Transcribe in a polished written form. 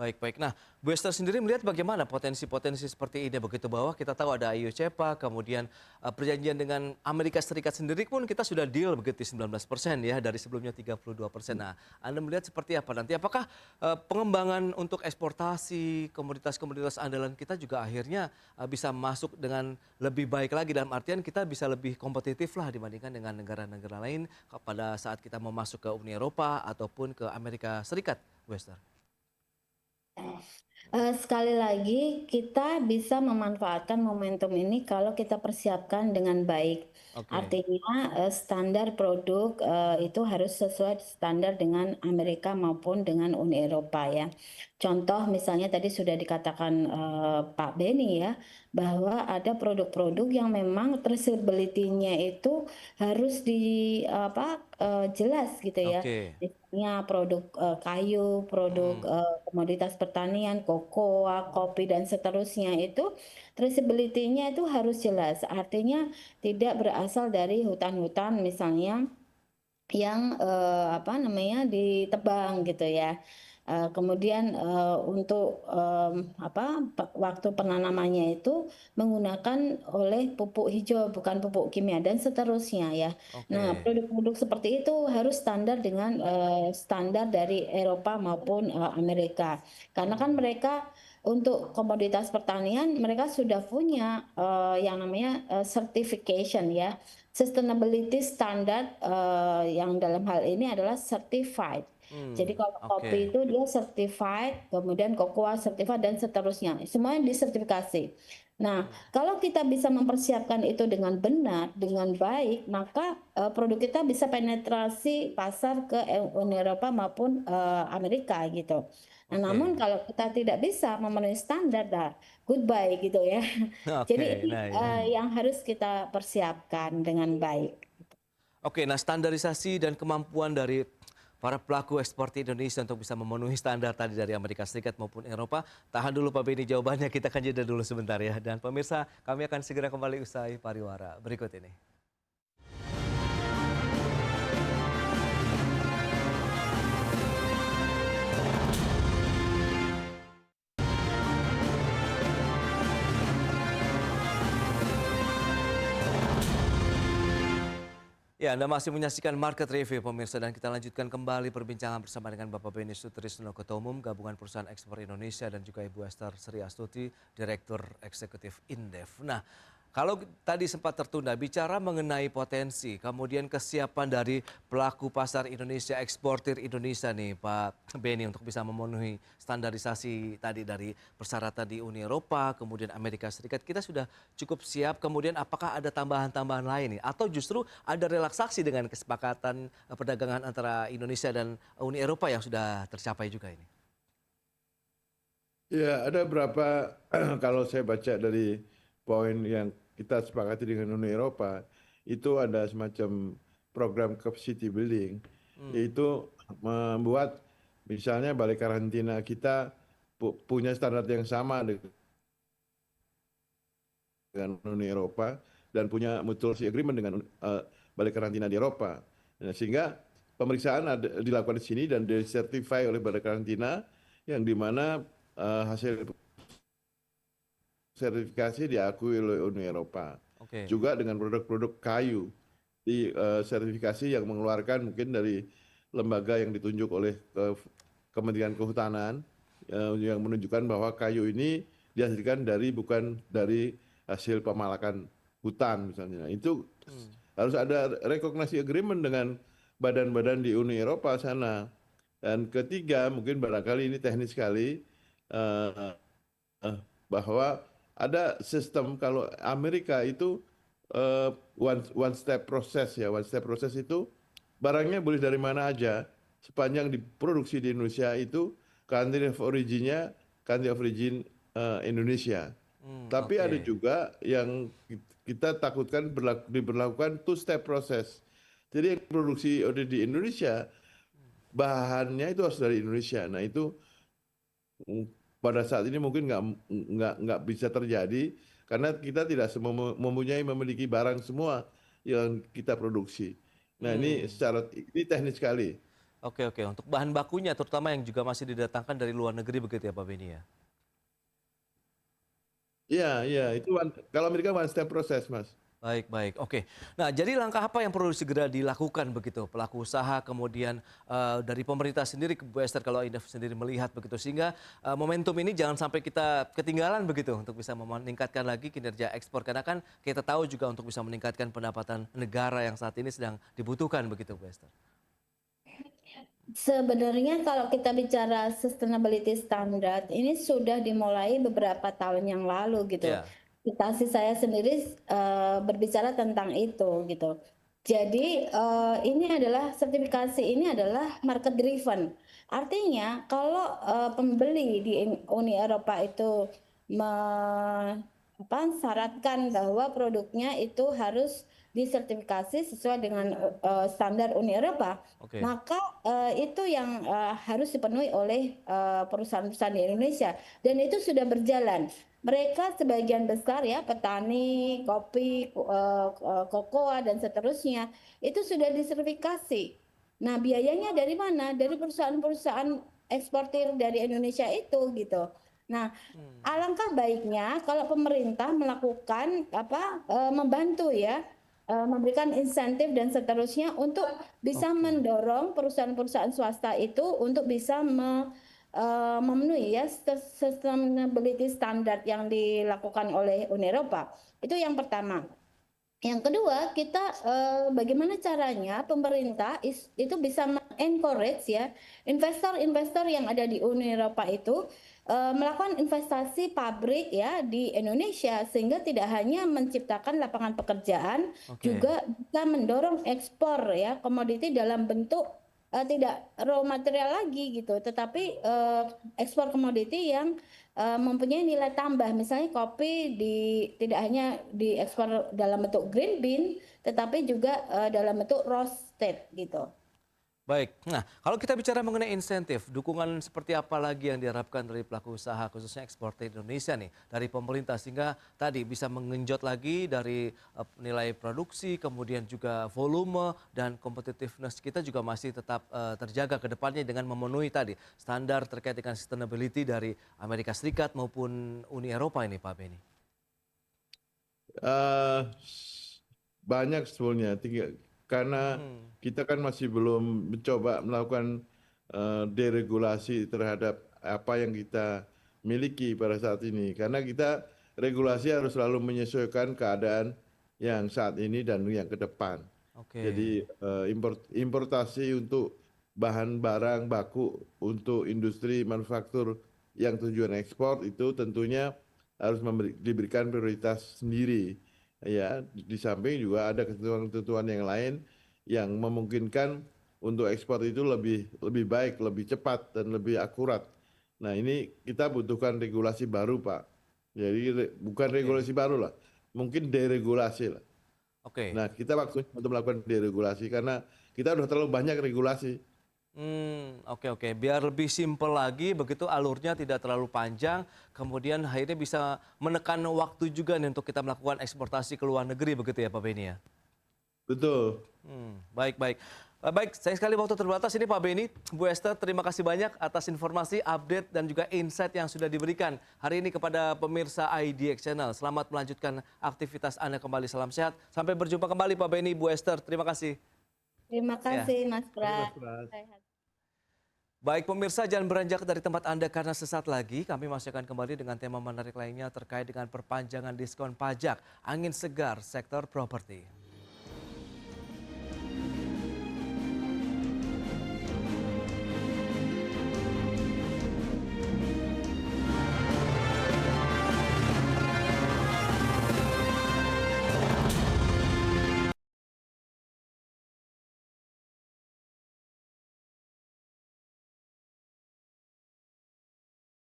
Baik, baik. Nah, Bu Esther sendiri melihat bagaimana potensi-potensi seperti ini begitu bahwa kita tahu ada IU CEPA, kemudian perjanjian dengan Amerika Serikat sendiri pun kita sudah deal begitu 19% ya dari sebelumnya 32%. Nah, Anda melihat seperti apa nanti? Apakah pengembangan untuk eksportasi komoditas-komoditas andalan kita juga akhirnya bisa masuk dengan lebih baik lagi dalam artian kita bisa lebih kompetitif lah dibandingkan dengan negara-negara lain pada saat kita mau masuk ke Uni Eropa ataupun ke Amerika Serikat, Bu Esther? Sekali lagi kita bisa memanfaatkan momentum ini kalau kita persiapkan dengan baik. Oke. Artinya, standar produk, itu harus sesuai standar dengan Amerika maupun dengan Uni Eropa ya. Contoh misalnya tadi sudah dikatakan, Pak Beni ya, bahwa ada produk-produk yang memang traceability-nya itu harus apa, jelas gitu ya. Oke, Misalnya produk, kayu, produk, mhm, komoditas pertanian, kokoa, kopi, dan seterusnya itu traceability-nya itu harus jelas. Artinya tidak berasal dari hutan-hutan misalnya yang, apa namanya, ditebang gitu ya. Kemudian, untuk, apa, waktu penanamannya itu menggunakan oleh pupuk hijau bukan pupuk kimia dan seterusnya ya. Nah, oke, produk-produk seperti itu harus standar dengan, standar dari Eropa maupun, Amerika. Karena kan mhm, mereka untuk komoditas pertanian mereka sudah punya, yang namanya, certification ya. Sustainability standard, yang dalam hal ini adalah certified. Jadi kalau oke, kopi itu dia certified, kemudian kokoa certified dan seterusnya, semuanya disertifikasi. Nah, mmm, kalau kita bisa mempersiapkan itu dengan benar, dengan baik, maka, produk kita bisa penetrasi pasar ke Uni Eropa maupun, Amerika gitu. Nah, namun oke, kalau kita tidak bisa memenuhi standar, nah goodbye gitu ya. Jadi oke, ini, nah ya. yang harus kita persiapkan dengan baik. Oke, nah standarisasi dan kemampuan dari para pelaku ekspor di Indonesia untuk bisa memenuhi standar tadi dari Amerika Serikat maupun Eropa, tahan dulu Pak Beni jawabannya, kita akan jeda dulu sebentar ya. Dan pemirsa, kami akan segera kembali usai pariwara berikut ini. Ya, Anda masih menyaksikan Market Review pemirsa dan kita lanjutkan kembali perbincangan bersama dengan Bapak Beni Sutrisno Ketua Umum Gabungan Perusahaan Ekspor Indonesia dan juga Ibu Esther Sri Astuti, Direktur Eksekutif Indef. Nah, kalau tadi sempat tertunda bicara mengenai potensi, kemudian kesiapan dari pelaku pasar Indonesia, eksportir Indonesia nih Pak Beni untuk bisa memenuhi standarisasi tadi dari persyaratan di Uni Eropa, kemudian Amerika Serikat, kita sudah cukup siap. Kemudian apakah ada tambahan-tambahan lain nih? Atau justru ada relaksasi dengan kesepakatan perdagangan antara Indonesia dan Uni Eropa yang sudah tercapai juga ini? Ya, ada berapa kalau saya baca dari poin yang kita sepakati dengan Uni Eropa, itu ada semacam program capacity building, Hmm, yaitu membuat misalnya balai karantina kita punya standar yang sama dengan Uni Eropa dan punya mutual agreement dengan balai karantina di Eropa. Nah, sehingga pemeriksaan dilakukan di sini dan disertify oleh balai karantina yang dimana hasil sertifikasi diakui oleh Uni Eropa. oke. Juga dengan produk-produk kayu di sertifikasi yang mengeluarkan mungkin dari lembaga yang ditunjuk oleh Kementerian Kehutanan yang menunjukkan bahwa kayu ini dihasilkan dari bukan dari hasil pemalakan hutan misalnya. Nah, itu Hmm, harus ada recognition agreement dengan badan-badan di Uni Eropa sana. Dan ketiga, mungkin barangkali ini teknis sekali, eh, bahwa ada sistem kalau Amerika itu one step proses ya, one step proses itu barangnya boleh dari mana aja sepanjang diproduksi di Indonesia itu country of originnya country of origin Indonesia. Tapi ada oke. juga yang kita takutkan diberlakukan two step proses. Jadi yang produksi di Indonesia bahannya itu harus dari Indonesia. Nah itu mm, pada saat ini mungkin nggak bisa terjadi karena kita tidak semua memiliki barang semua yang kita produksi. Nah ini Hmm. secara ini teknis sekali. Oke, oke. Untuk bahan bakunya terutama yang juga masih didatangkan dari luar negeri begitu ya Pak Beni ya? Iya, iya, itu kalau Amerika one step proses, Mas. Baik, baik. Oke. Nah, jadi langkah apa yang perlu segera dilakukan begitu pelaku usaha kemudian dari pemerintah sendiri Bu Esther kalau Indef sendiri melihat begitu sehingga momentum ini jangan sampai kita ketinggalan begitu untuk bisa meningkatkan lagi kinerja ekspor karena kan kita tahu juga untuk bisa meningkatkan pendapatan negara yang saat ini sedang dibutuhkan begitu Bu Esther. Sebenarnya kalau kita bicara sustainability standard, ini sudah dimulai beberapa tahun yang lalu gitu. Ya, Aplikasi saya sendiri berbicara tentang itu gitu. Jadi ini adalah sertifikasi ini adalah market driven. Artinya kalau pembeli di Uni Eropa itu syaratkan bahwa produknya itu harus disertifikasi sesuai dengan standar Uni Eropa, oke. maka itu yang harus dipenuhi oleh perusahaan-perusahaan di Indonesia dan itu sudah berjalan. Mereka sebagian besar ya petani kopi, kokoa dan seterusnya itu sudah disertifikasi. Nah, biayanya dari mana? Dari perusahaan-perusahaan eksportir dari Indonesia itu gitu. Nah, Hmm, alangkah baiknya kalau pemerintah melakukan membantu ya memberikan insentif dan seterusnya untuk bisa oke. mendorong perusahaan-perusahaan swasta itu untuk bisa memenuhi ya sustainability standard yang dilakukan oleh Uni Eropa. Itu yang pertama. Yang kedua, kita bagaimana caranya pemerintah itu bisa encourage ya investor-investor yang ada di Uni Eropa itu melakukan investasi pabrik ya di Indonesia sehingga tidak hanya menciptakan lapangan pekerjaan, Oke. juga bisa mendorong ekspor ya komoditi dalam bentuk tidak raw material lagi gitu, tetapi ekspor komoditi yang mempunyai nilai tambah. Misalnya kopi tidak hanya diekspor dalam bentuk green bean, tetapi juga dalam bentuk roasted gitu. Baik. Nah, kalau kita bicara mengenai insentif, dukungan seperti apa lagi yang diharapkan dari pelaku usaha khususnya eksportir Indonesia nih dari pemerintah sehingga tadi bisa mengenjot lagi dari nilai produksi, kemudian juga volume dan competitiveness kita juga masih tetap terjaga ke depannya dengan memenuhi tadi standar terkait dengan sustainability dari Amerika Serikat maupun Uni Eropa ini Pak Beni. Eh, banyak sebetulnya, karena Hmm, kita kan masih belum mencoba melakukan deregulasi terhadap apa yang kita miliki pada saat ini. Karena kita regulasi harus selalu menyesuaikan keadaan yang saat ini dan yang ke depan. oke. Jadi importasi untuk bahan barang baku untuk industri manufaktur yang tujuan ekspor itu tentunya harus diberikan prioritas sendiri. Ya, di samping juga ada ketentuan-ketentuan yang lain yang memungkinkan untuk ekspor itu lebih baik, lebih cepat dan lebih akurat. Nah, ini kita butuhkan regulasi baru, Pak. Jadi bukan Oke. regulasi baru lah, mungkin deregulasi lah. Oke. Nah, kita waktunya untuk melakukan deregulasi karena kita udah terlalu banyak regulasi. Oke, oke. Biar lebih simpel lagi, begitu alurnya tidak terlalu panjang, kemudian akhirnya bisa menekan waktu juga nih untuk kita melakukan eksportasi ke luar negeri begitu ya Pak Beni ya? Betul. Baik, baik. Baik, sayang sekali waktu terbatas ini Pak Beni. Bu Esther, terima kasih banyak atas informasi, update, dan juga insight yang sudah diberikan hari ini kepada pemirsa IDX Channel. Selamat melanjutkan aktivitas Anda kembali. Salam sehat. Sampai berjumpa kembali Pak Beni, Bu Esther. Terima kasih. Terima Ya. kasih Mas Oke, Pras. Mas Pras. Baik pemirsa, jangan beranjak dari tempat Anda karena sesaat lagi kami masih akan kembali dengan tema menarik lainnya terkait dengan perpanjangan diskon pajak, angin segar sektor properti.